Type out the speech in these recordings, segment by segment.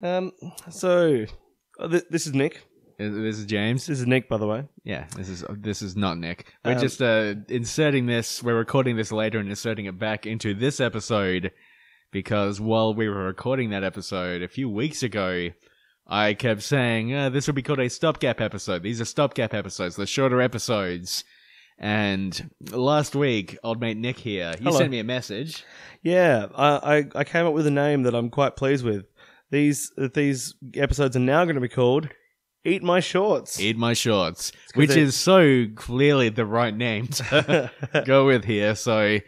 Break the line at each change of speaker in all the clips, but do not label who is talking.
Um, so this is Nick.
This is James.
This is Nick, by the way.
Yeah, this is not Nick. We're just inserting this. We're recording this later and inserting it back into this episode because while we were recording that episode a few weeks ago, I kept saying this will be called a stopgap episode. These are stopgap episodes. They're shorter episodes. And last week, old mate Nick here, you sent me a message.
Yeah, I came up with a name that I'm quite pleased with. These episodes are now going to be called Eat My Shorts.
Eat My Shorts, which is so clearly the right name to go with here. So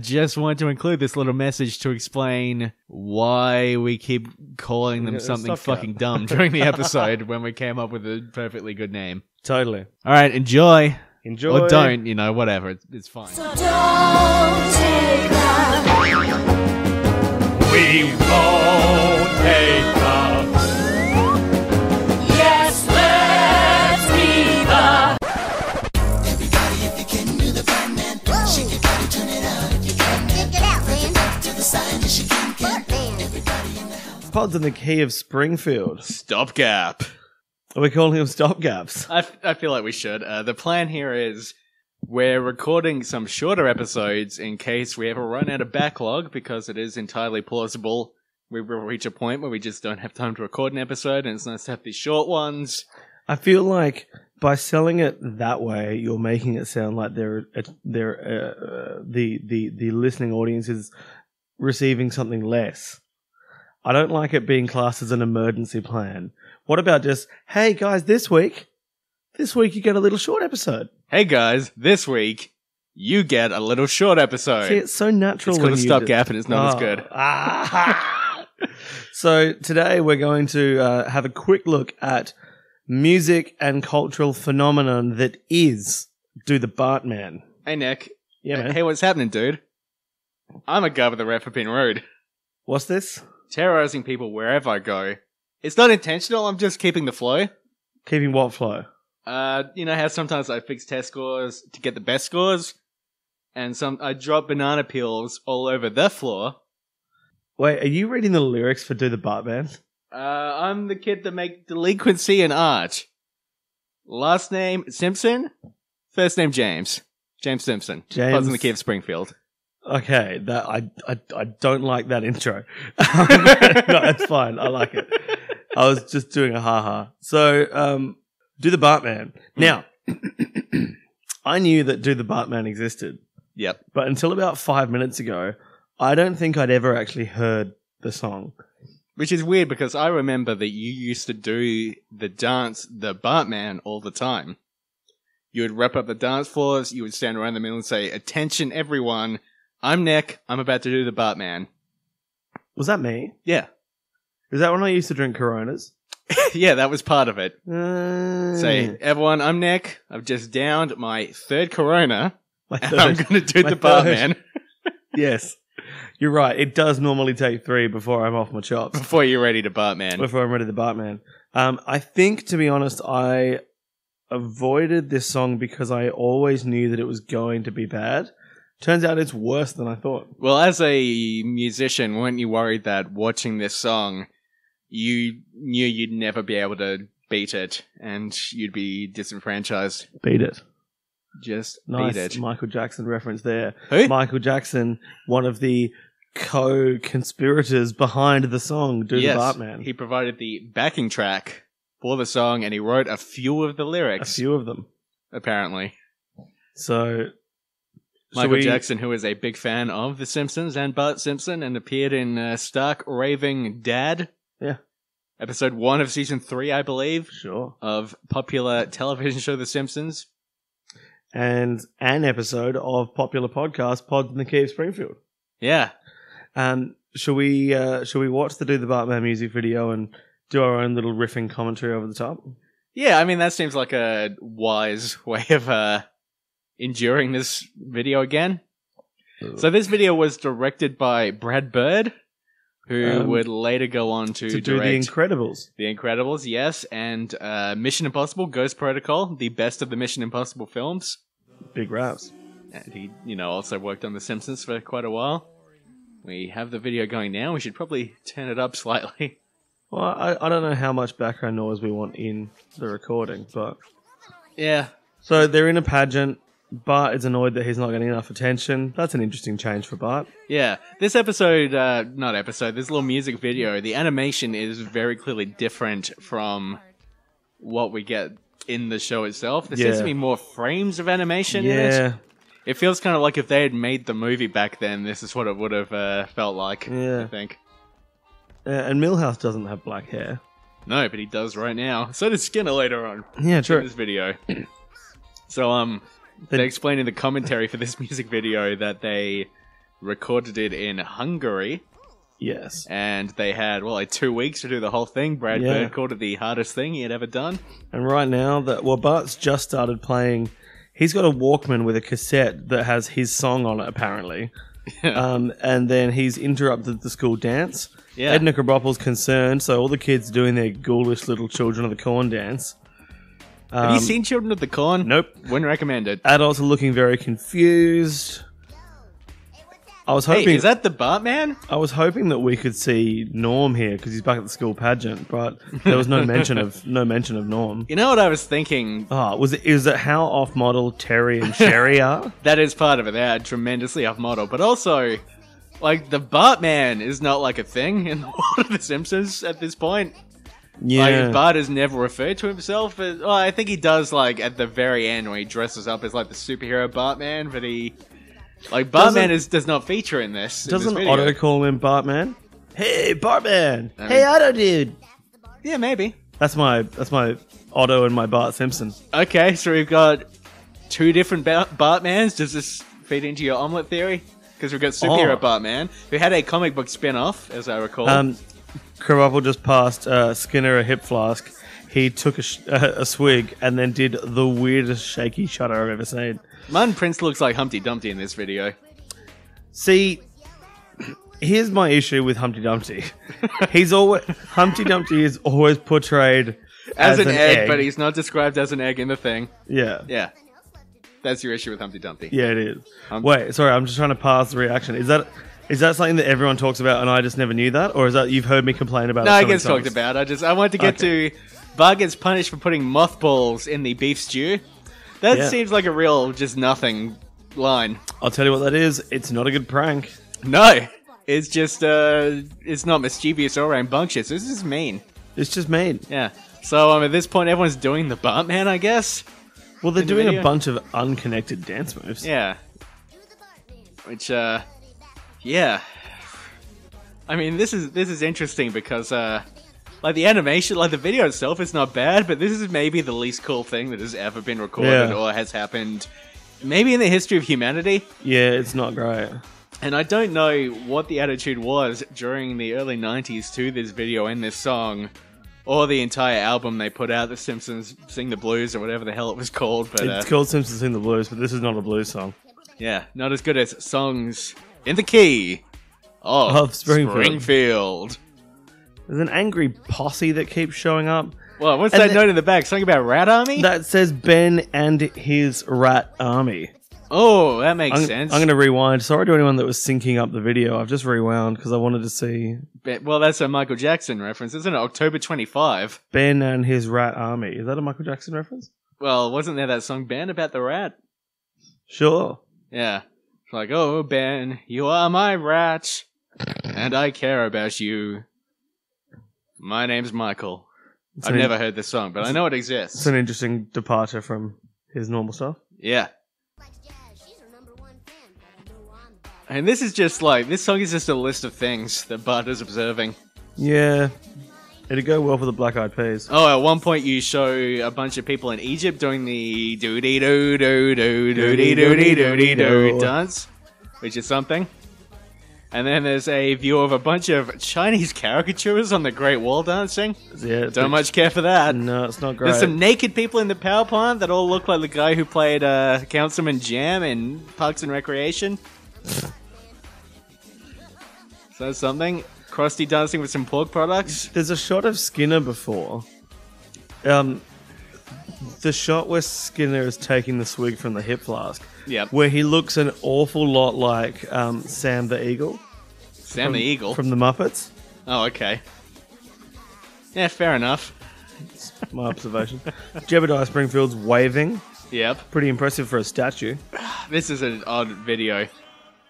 just wanted to include this little message to explain why we keep calling them something fucking dumb during the episode when we came up with a perfectly good name.
Totally.
All right, enjoy.
Enjoy.
Or don't, whatever. It's fine.
So don't take that.
We won't take up.
Yes, let's be the.
Everybody, if you can do the Bartman, shake your body, turn it out if you can. Check it out, man. To the side, yes you can. Everybody in the house.
Pod's in the key of Springfield.
Stopgap.
Are we calling them stopgaps?
I feel like we should. The plan here is we're recording some shorter episodes in case we ever run out of backlog, because it is entirely plausible we will reach a point where we just don't have time to record an episode, and it's nice to have these short ones.
I feel like by selling it that way, you're making it sound like the listening audience is receiving something less. I don't like it being classed as an emergency plan. What about just, hey guys, this week you get a little short episode.
Hey guys, this week you get a little short episode.
See, it's so natural.
It's called a stopgap and it's not as good.
So today we're going to have a quick look at music and cultural phenomenon that is Do the Bartman.
Hey Nick.
Yeah, man.
Hey, what's happening, dude? I'm a guy with the Rappapin Road.
What's this?
Terrorizing people wherever I go. It's not intentional, I'm just keeping the flow.
Keeping what flow?
You know how sometimes I fix test scores to get the best scores? And I drop banana peels all over the floor.
Wait, are you reading the lyrics for Do the Bartman?
I'm the kid that make delinquency and art. Last name Simpson, first name James. James Simpson.
James.
I was in the kid of Springfield.
Okay, that I don't like that intro. No, it's fine. I like it. I was just doing a ha-ha. So, Do the Bartman. Now, I knew that Do the Bartman existed.
Yep.
But until about 5 minutes ago, I don't think I'd ever actually heard the song.
Which is weird because I remember that you used to do the dance, the Bartman, all the time. You would wrap up the dance floors, you would stand around the middle and say, "Attention everyone, I'm Nick, I'm about to do the Bartman."
Was that me?
Yeah.
Is that when I used to drink Coronas?
Yeah, that was part of it. Say, everyone, I'm Nick. I've just downed my third Corona. And I'm going to do the Bartman.
Yes. You're right. It does normally take 3 before I'm off my chops.
Before you're ready to Bartman.
Before I'm ready to Bartman. I think, to be honest, I avoided this song because I always knew that it was going to be bad. Turns out it's worse than I thought.
Well, as a musician, weren't you worried that watching this song, you knew you'd never be able to beat it and you'd be disenfranchised?
Beat it.
Just
Nice
beat it.
Michael Jackson reference there.
Who?
Michael Jackson, one of the co-conspirators behind the song Do the Bartman.
He provided the backing track for the song and he wrote a few of the
A
lyrics.
few of them.
Apparently.
So,
Michael Jackson, who is a big fan of The Simpsons and Bart Simpson and appeared in Stark Raving Dad.
Yeah.
Episode 1 of season 3, I believe.
Sure.
Of popular television show The Simpsons.
And an episode of popular podcast Pod in the Key of Springfield.
Yeah.
Shall we watch the Do the Bartman music video and do our own little riffing commentary over the top?
Yeah, I mean, that seems like a wise way of enduring this video again. So this video was directed by Brad Bird, who would later go on to
do
direct
The Incredibles.
The Incredibles, yes, and Mission Impossible, Ghost Protocol, the best of the Mission Impossible films.
Big raps.
And he, also worked on The Simpsons for quite a while. We have the video going now. We should probably turn it up slightly.
Well, I don't know how much background noise we want in the recording, but...
Yeah.
So they're in a pageant. Bart is annoyed that he's not getting enough attention. That's an interesting change for Bart.
Yeah. This episode, this little music video, the animation is very clearly different from what we get in the show itself. There seems to be more frames of animation in it. It feels kind of like if they had made the movie back then, this is what it would have felt like, I think.
And Milhouse doesn't have black hair.
No, but he does right now. So does Skinner later on.
Yeah, true.
In this video. So, they explain in the commentary for this music video that they recorded it in Hungary.
Yes.
And they had, 2 weeks to do the whole thing. Brad Bird called it the hardest thing he had ever done.
And right now, Bart's just started playing. He's got a Walkman with a cassette that has his song on it, apparently. And then he's interrupted the school dance.
Yeah.
Edna Krabappel's concerned, so all the kids doing their ghoulish little Children of the Corn dance.
Have you seen Children of the Corn?
Nope.
Wouldn't recommend it.
Adults are looking very confused. I was hoping.
Hey, is that the Bartman?
I was hoping that we could see Norm here because he's back at the school pageant, but there was no mention of Norm.
You know what I was thinking?
Oh, is it how off model Terry and Sherry are?
That is part of it. They are tremendously off model, but also, the Bartman is not a thing in the world of The Simpsons at this point.
Yeah.
Bart has never referred to himself as... Well, I think he does, at the very end when he dresses up as, the superhero Bartman, but he... Bartman does not feature in this.
Doesn't Otto call him Bartman? Hey, Bartman! Hey, Otto dude!
Yeah, maybe.
That's my Otto and my Bart Simpson.
Okay, so we've got 2 different Bartmans. Does this feed into your omelet theory? Because we've got superhero Bartman, who had a comic book spin-off, as I recall.
Krabappel just passed Skinner a hip flask. He took a swig and then did the weirdest shaky shudder I've ever seen.
Martin Prince looks like Humpty Dumpty in this video.
See, here's my issue with Humpty Dumpty. Humpty Dumpty is always portrayed as an egg,
but he's not described as an egg in the thing.
Yeah.
Yeah. That's your issue with Humpty Dumpty.
Yeah, it is. Wait, sorry, I'm just trying to pass the reaction. Is that something that everyone talks about and I just never knew that? Or is that you've heard me complain about it?
No, it gets talked about. I wanted to get to... Bart gets punished for putting mothballs in the beef stew. That seems like a real just nothing line.
I'll tell you what that is. It's not a good prank.
No. It's just, it's not mischievous or rambunctious. This is mean.
It's just mean.
Yeah. So, at this point, everyone's doing the Bartman, I guess.
Well, they're doing a bunch of unconnected dance moves.
Yeah. Which, yeah. I mean, this is interesting because, the animation, the video itself is not bad, but this is maybe the least cool thing that has ever been recorded or has happened maybe in the history of humanity.
Yeah, it's not great.
And I don't know what the attitude was during the early 90s to this video and this song, or the entire album they put out, The Simpsons Sing the Blues, or whatever the hell it was called. But
it's called Simpsons Sing the Blues, but this is not a blues song.
Yeah, not as good as songs in the key of Springfield.
There's an angry posse that keeps showing up.
Well, what's that note in the back? Something about Rat Army?
That says Ben and his Rat Army.
Oh, that makes sense.
I'm going to rewind. Sorry to anyone that was syncing up the video. I've just rewound because I wanted to see.
Well, that's a Michael Jackson reference, isn't it? October 25.
Ben and his Rat Army. Is that a Michael Jackson reference?
Well, wasn't there that song Ben about the rat?
Sure.
Yeah. It's like, oh, Ben, you are my rat, and I care about you. My name's Michael. I've never heard this song, but I know it exists.
It's an interesting departure from his normal stuff.
Yeah. And this is just this song is just a list of things that Bart is observing.
Yeah. It'd go well for the Black Eyed Peas.
Oh, at one point you show a bunch of people in Egypt doing the doo-dee-doo-doo-doo-doo-dee-doo-dee-doo-dee-doo dance, which is something. And then there's a view of a bunch of Chinese caricatures on the Great Wall dancing.
Yeah,
don't much care for that.
No, it's not great.
There's some naked people in the power plant that all look like the guy who played Councilman Jam in Parks and Recreation. So that's something. Krusty dancing with some pork products.
There's a shot of Skinner before. The shot where Skinner is taking the swig from the hip flask.
Yep.
Where he looks an awful lot like Sam the Eagle.
Sam the Eagle?
From the Muppets.
Oh, okay. Yeah, fair enough.
My observation. Jebediah Springfield's waving.
Yep.
Pretty impressive for a statue.
This is an odd video.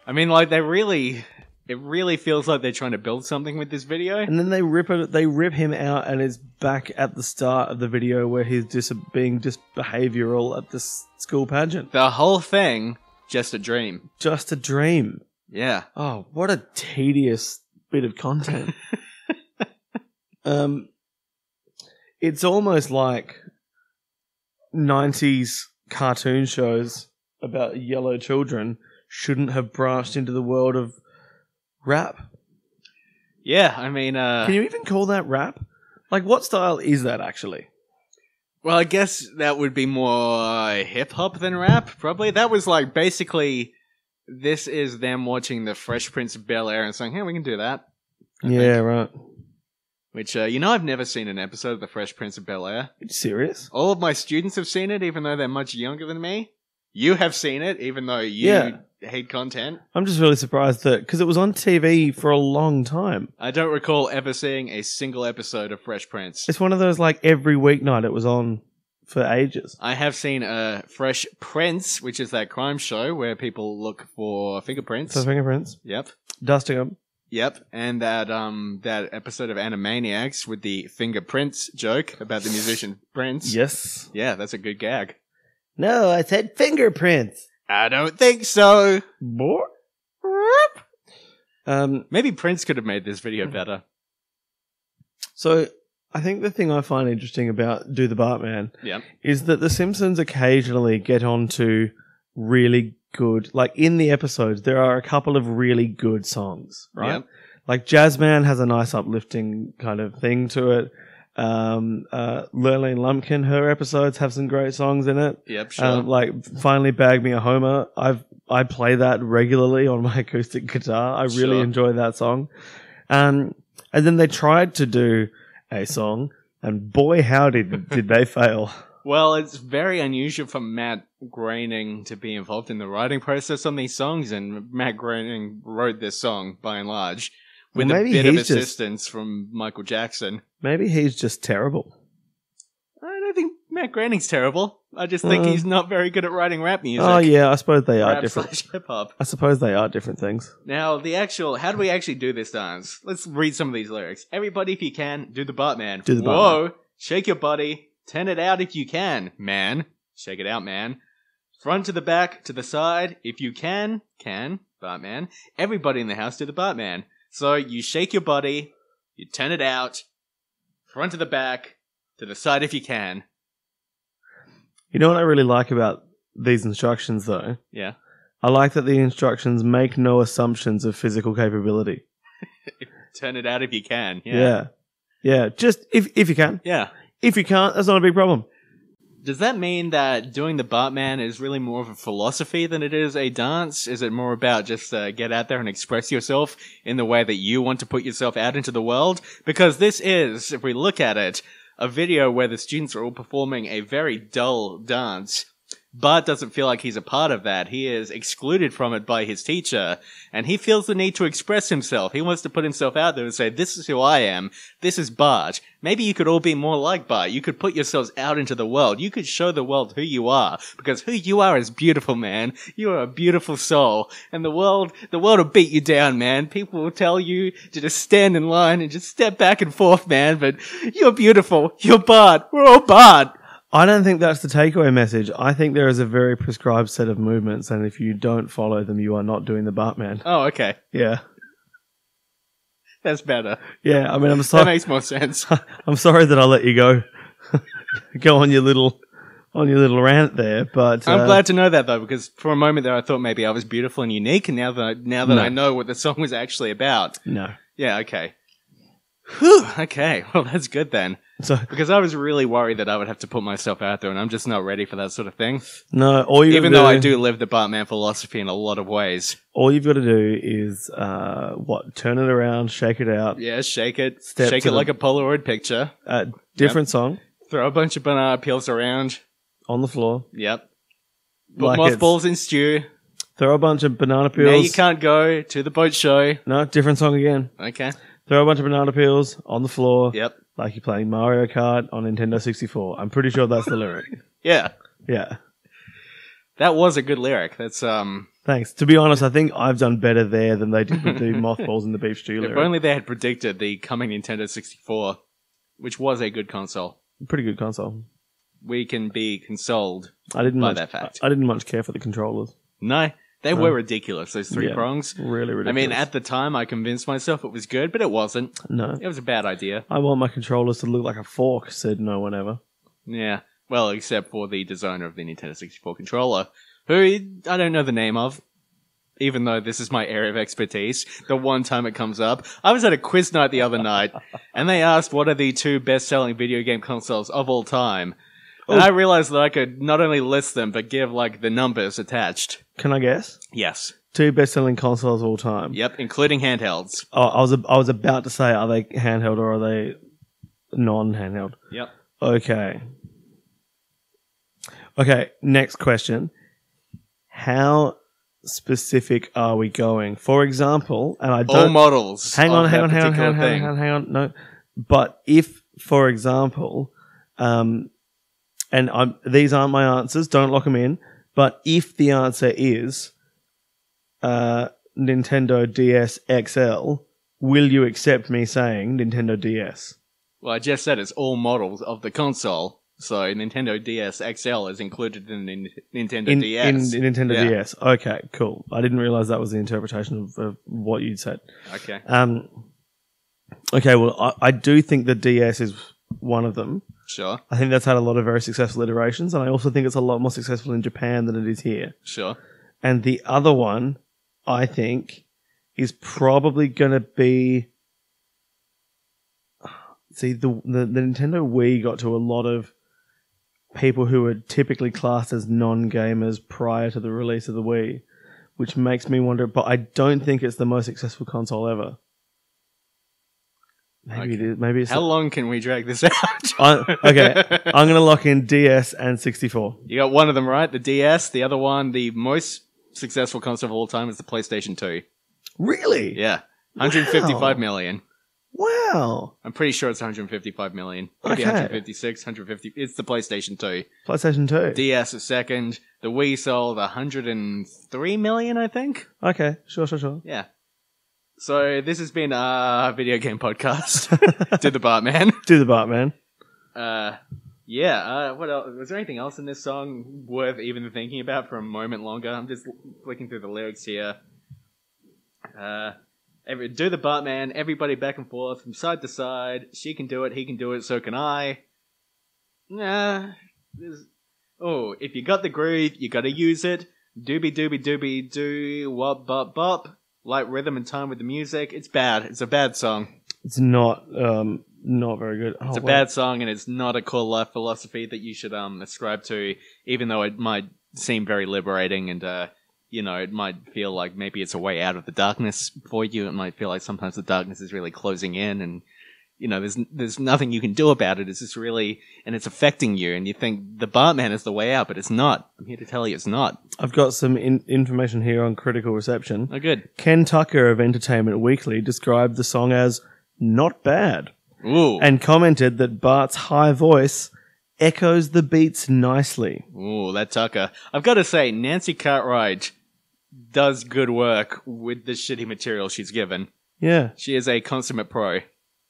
I mean, like, it really feels like they're trying to build something with this video.
And then they rip him out, and it's back at the start of the video where he's being disbehavioral at this school pageant.
The whole thing, just a dream.
Just a dream.
Yeah.
Oh, what a tedious bit of content. It's almost like 90s cartoon shows about yellow children shouldn't have branched into the world of rap.
Yeah, I mean...
Can you even call that rap? Like, what style is that, actually?
Well, I guess that would be more hip-hop than rap, probably. That was, like, basically... This is them watching The Fresh Prince of Bel-Air and saying, hey, we can do that. I think.
Right.
Which, I've never seen an episode of The Fresh Prince of Bel-Air.
Are you serious?
All of my students have seen it, even though they're much younger than me. You have seen it, even though you hate content.
I'm just really surprised that, because it was on TV for a long time.
I don't recall ever seeing a single episode of Fresh Prince.
It's one of those, like, every weeknight it was on for ages.
I have seen Fresh Prince, which is that crime show where people look for fingerprints.
For fingerprints.
Yep.
Dusting them.
Yep, and that episode of Animaniacs with the fingerprints joke about the musician Prince.
Yes.
Yeah, that's a good gag.
No, I said fingerprints.
I don't think so.
Boy.
Maybe Prince could have made this video better.
So, I think the thing I find interesting about Do the Bartman
Yep.
is that the Simpsons occasionally get onto really good, like in the episodes, there are a couple of really good songs, right?
Yep.
Like Jazzman has a nice uplifting kind of thing to it. Lurleen Lumpkin, her episodes have some great songs in it.
Yep, sure.
Like Finally Bag Me a Homer. I play that regularly on my acoustic guitar. I really
Sure.
enjoy that song. And then they tried to do a song, and boy howdy did they fail.
Well, it's very unusual for Matt Groening to be involved in the writing process on these songs, and Matt Groening wrote this song, by and large, with
Well,
a
maybe
bit of
he's just-
assistance from Michael Jackson.
Maybe he's just terrible.
I don't think Matt Groening's terrible. I just think he's not very good at writing rap music.
Oh yeah, I suppose they are
Rap
different.
/ hip-hop.
I suppose they are different things.
Now, how do we actually do this dance? Let's read some of these lyrics. Everybody, if you can, do the Bartman.
Do the
Whoa, shake your body, turn it out if you can, man. Shake it out, man. Front to the back, to the side, if you can, Bartman. Everybody in the house do the Bartman. So you shake your body, you turn it out, front to the back, to the side if you can.
You know what I really like about these instructions, though?
Yeah.
I like that the instructions make no assumptions of physical capability.
Turn it out if you can.
Yeah. Just if you can.
Yeah.
If you can't, that's not a big problem.
Does that mean that doing the Bartman is really more of a philosophy than it is a dance? Is it more about just get out there and express yourself in the way that you want to put yourself out into the world? Because this is, if we look at it, a video where the students are all performing a very dull dance. Bart doesn't feel like he's a part of that. He is excluded from it by his teacher, and he feels the need to express himself. He wants to put himself out there and say, this is who I am. This is Bart. Maybe you could all be more like Bart. You could put yourselves out into the world. You could show the world who you are, because who you are is beautiful, man. You are a beautiful soul, and the world will beat you down, man. People will tell you to just stand in line and just step back and forth, man, but you're beautiful. You're Bart. We're all Bart.
I don't think that's the takeaway message. I think there is a very prescribed set of movements, and if you don't follow them, you are not doing the Bartman.
Oh, okay.
Yeah.
That's better.
Yeah, I mean, I'm
That
sorry.
makes more sense.
I'm sorry that I let you go. Go on your little rant there, but
I'm glad to know that, though, because for a moment there I thought maybe I was beautiful and unique, and now that
No.
I know what the song was actually about.
no.
Yeah, okay. Whew, okay, well, that's good then.
So
Because I was really worried that I would have to put myself out there, and I'm just not ready for that sort of thing.
no, all you
Even though I do live the Bartman philosophy in a lot of ways.
all you've got to do is turn it around, shake it out.
Yeah, shake it.
Step
Shake
to
it
the-
like a Polaroid picture.
Different song
Throw a bunch of banana peels around.
on the floor.
Yep. Put
Like
mothballs in stew.
Throw a bunch of banana
Now
peels.
you can't go to the boat show.
No, different song again.
Okay.
Throw a bunch of banana peels on the floor.
Yep.
like you're playing Mario Kart on Nintendo 64. I'm pretty sure that's the lyric.
Yeah.
Yeah.
That was a good lyric. That's,
Thanks. To be honest, I think I've done better there than they did with the mothballs and the beef stew
if
lyric.
only they had predicted the coming Nintendo 64, which was a good console.
Pretty good console.
We can be consoled
I didn't
by
much,
that fact.
I didn't much care for the controllers.
No, they were ridiculous, those three
Yeah,
prongs.
Really ridiculous.
I mean, at the time, I convinced myself it was good, but it wasn't.
No.
It was a bad idea.
I want my controllers to look like a fork, said no one ever.
Yeah. Well, except for the designer of the Nintendo 64 controller, who I don't know the name of, even though this is my area of expertise. The one time it comes up. I was at a quiz night the other night, and they asked what are the 2 best-selling video game consoles of all time. And I realized that I could not only list them, but give, like, the numbers attached.
Can I guess?
Yes.
2 best-selling consoles of all time.
Yep, including handhelds.
Oh, I was about to say, are they handheld or are they non-handheld?
Yep.
Okay. Okay, next question. How specific are we going? For example, and I don't...
All models.
Hang on.
thing.
No. But if, for example, these aren't my answers, don't lock them in, but if the answer is Nintendo DS XL, will you accept me saying Nintendo DS?
Well, I just said it's all models of the console, so Nintendo DS XL is included in the Nintendo DS.
In Nintendo
Yeah.
DS. Okay, cool. I didn't realize that was the interpretation of what you'd said.
Okay.
Okay, well, I do think the DS is one of them.
Sure.
I think that's had a lot of very successful iterations, and I also think it's a lot more successful in Japan than it is here.
Sure.
And the other one, I think, is probably going to be... See, the Nintendo Wii got to a lot of people who were typically classed as non-gamers prior to the release of the Wii, which makes me wonder, but I don't think it's the most successful console ever. Maybe it is. Maybe it's...
How long can we drag this out?
Okay, I'm going to lock in DS and 64.
You got one of them right, the DS. The other one, the most successful console of all time, is the PlayStation 2.
Really?
Yeah. 155
Wow.
million.
Wow.
I'm pretty sure it's 155 million. Maybe
Okay.
156, 150. It's the PlayStation 2.
PlayStation 2.
DS is second. The Wii sold 103 million, I think.
Okay, sure.
Yeah. So this has been our video game podcast. Do the Bartman.
Do the Bartman.
What else? Was there anything else in this song worth even thinking about for a moment longer? I'm just flicking through the lyrics here. Do the Bartman, everybody back and forth, from side to side. She can do it, he can do it, so can I. If you got the groove, you gotta use it. Doobie doobie doobie doo, wop bop bop. Light rhythm and time with the music. It's bad. It's a bad song.
It's not very good.
It's a bad song, and it's not a core life philosophy that you should ascribe to, even though it might seem very liberating and it might feel like maybe it's a way out of the darkness for you. It might feel like sometimes the darkness is really closing in, and there's nothing you can do about it. It's just really, and it's affecting you, and you think the Bartman is the way out, but it's not. I'm here to tell you it's not.
I've got some information here on critical reception.
Oh, good.
Ken Tucker of Entertainment Weekly described the song as not bad
Ooh.
and commented that Bart's high voice echoes the beats nicely.
Ooh, that Tucker. I've got to say, Nancy Cartwright does good work with the shitty material she's given.
Yeah.
She is a consummate pro.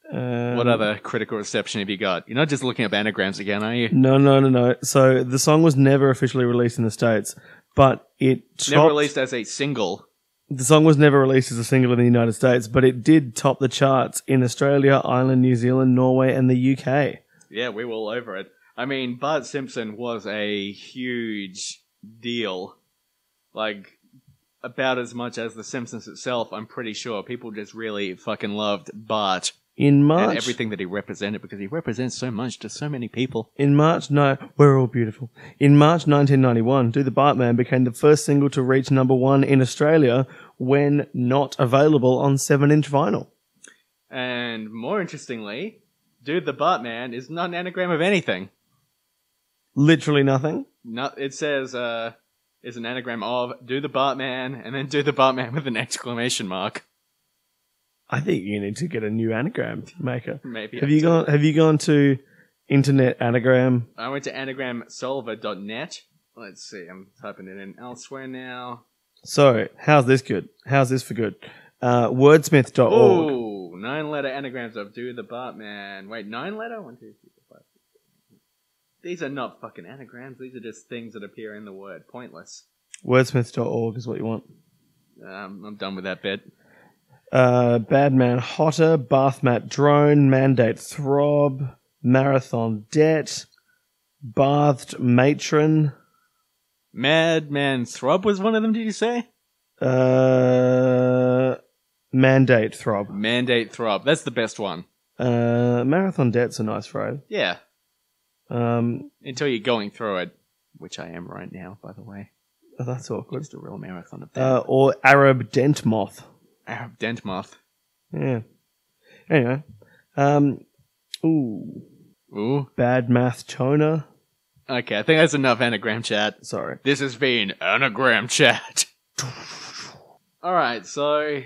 What other critical reception have you got? You're not just looking up anagrams again, are you?
No. So the song was never officially released in the States, but it topped...
Never released as a single.
The song was never released as a single in the United States, but it did top the charts in Australia, Ireland, New Zealand, Norway, and the UK.
Yeah, we were all over it. I mean, Bart Simpson was a huge deal. Like, about as much as The Simpsons itself, I'm pretty sure. People just really fucking loved Bart.
In March...
And everything that he represented, because he represents so much to so many people.
In March 1991, Do the Bartman became the first single to reach number 1 in Australia when not available on 7-inch vinyl.
And more interestingly, Do the Bartman is not an anagram of anything.
Literally nothing?
No, it says, is an anagram of Do the Bartman, and then Do the Bartman with an exclamation mark.
I think you need to get a new anagram maker.
Maybe.
Have you gone to Internet Anagram?
I went to anagramsolver.net. Let's see. I'm typing it in elsewhere now.
So, how's this good? How's this for good? Wordsmith.org.
Ooh, 9-letter anagrams of Do the Bartman. Wait, 9-letter? 1, 2, 3, 4, 5, 6, 7, 8. These are not fucking anagrams. These are just things that appear in the word. Pointless.
Wordsmith.org is what you want.
I'm done with that bit.
Badman Hotter, Bathmat Drone, Mandate Throb, Marathon Debt, Bathed Matron.
Madman Throb was one of them, did you say?
Mandate Throb.
Mandate Throb. That's the best one.
Marathon Debt's a nice phrase.
Yeah. Until you're going through it, which I am right now, by the way.
Oh, that's awkward.
Just a real marathon of that.
Or Arab Dent Moth.
Arab Dent Moth.
Yeah. Anyway.
Ooh.
Bad Math Toner.
Okay, I think that's enough anagram chat.
Sorry.
This has been Anagram Chat. Alright, so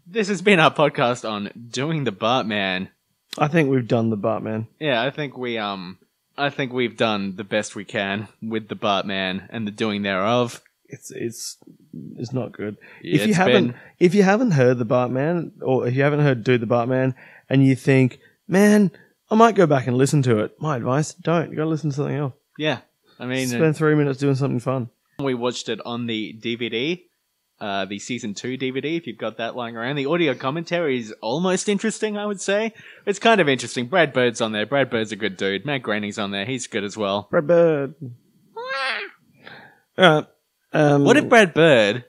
this has been our podcast on doing the Bartman.
I think we've done the Bartman.
Yeah, I think we've done the best we can with the Bartman and the doing thereof.
It's not good.
Yeah,
if you haven't heard the Bartman, or if you haven't heard Do the Bartman, and you think, man, I might go back and listen to it. My advice, don't. Go listen to something else.
Yeah, I mean,
spend 3 minutes doing something fun.
We watched it on the DVD, the season 2 DVD. If you've got that lying around, the audio commentary is almost interesting. I would say it's kind of interesting. Brad Bird's on there. Brad Bird's a good dude. Matt Groening's on there. He's good as well.
Brad Bird. Alright.
What if Brad Bird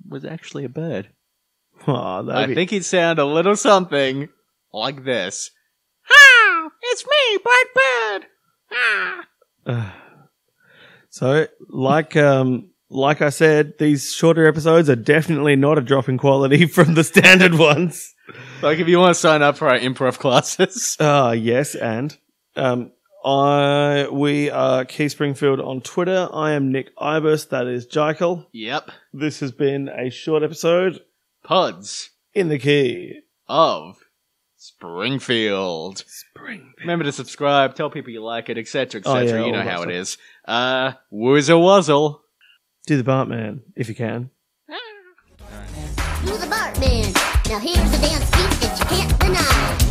was actually a bird?
Oh,
I think he'd sound a little something like this. Ah, it's me, Brad Bird. Ah.
So, like I said, these shorter episodes are definitely not a drop in quality from the standard ones.
Like, if you want to sign up for our improv classes.
Yes, and we are Key Springfield on Twitter. I am Nick Ibis. That is Jekyll.
Yep.
This has been a short episode
Pods
in the key
of Springfield. Remember to subscribe, tell people you like it, etc., etc.
Oh, yeah,
you know
all that
how it
stuff.
is. Woozle wuzzle.
Do the Bartman, if you can.
Do the Bartman. Now here's a dance beat that you can't deny.